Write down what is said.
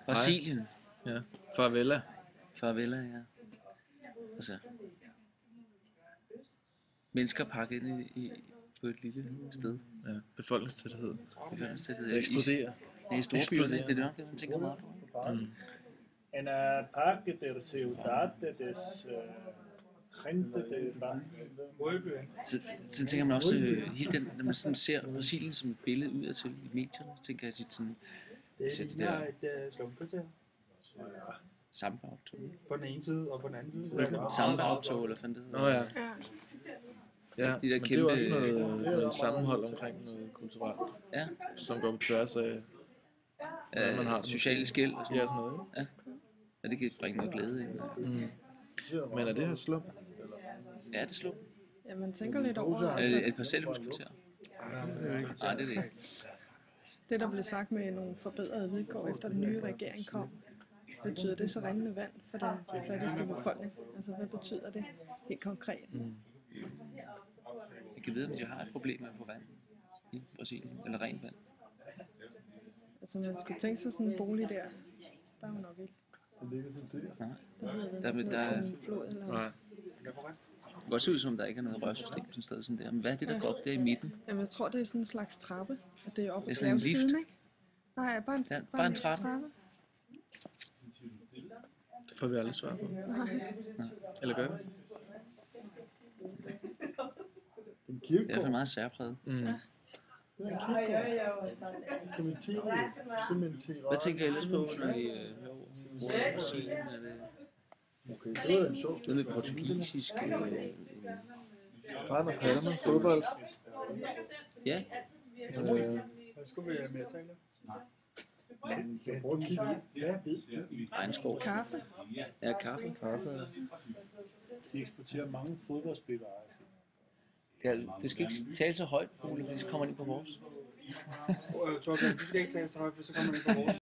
Brasilien. Ja, farvela. Farvela, ja. Altså, mennesker pakket ind på et lille sted. Ja, befolkningstæthed. Det Det eksploderer. I store byer, det er nok det, man tænker meget på. En parque der ciudad des gente de Så tænker man også, hele den, når man sådan ser Brasilien som et billede udadtil i medierne, tænker jeg tit sådan, ser det der samba-optog. På den ene side og på den anden side. Samba-optog, eller hvad det hedder. Nå ja. Ja, De der men det er jo kæmpe- også noget sammenhold omkring noget kulturelt, Ja, som går på tværs af, hvordan man har det. sociale skæld og sådan Ja, sådan noget. ja, det kan bringe noget glæde ind. Men er det her slum? Ja, det slår. Ja, man tænker lidt over, Er altså, det et parcelhuskvarter? Nej, det er det ikke. det der blev sagt med nogle forbedrede vilkår efter den nye regering kom. Betyder det så rindende vand for den fattigste befolkning? Altså, hvad betyder det helt konkret? Jeg kan vide, om de har et problem med at få vand i Brasilien, eller rent vand. Altså, man skulle tænke sig sådan en bolig der. Der er jo nok ikke. Nej. Der hedder det Der- ned der- til en flod eller... Nej. Det kan godt se ud som, der ikke er noget rørsystem sådan et sted som der. Men hvad er det, der går op der i midten? Jamen, jeg tror, det er sådan en slags trappe. At det er oppe Det er på sådan en lift. bjergsiden, ikke? Nej, bare en, Ja, bare en trappe. Det får vi aldrig svar på. Nej. Eller gør vi? Det er i hvert fald meget særpræget. Hvad tænker I ellers på, når I hører ordet Brasilien? Er det noget med portugisisk? Strand og palmer, fodbold. Ja, Skulle vi mere tale? regnskov. Kaffe. Ja, kaffe. De eksporterer mange fodboldspillere. Det skal ikke tale så højt, Ole, fordi så kommer de ind på vores. Torben, du skal ikke tale så højt, for så kommer man ind på vores.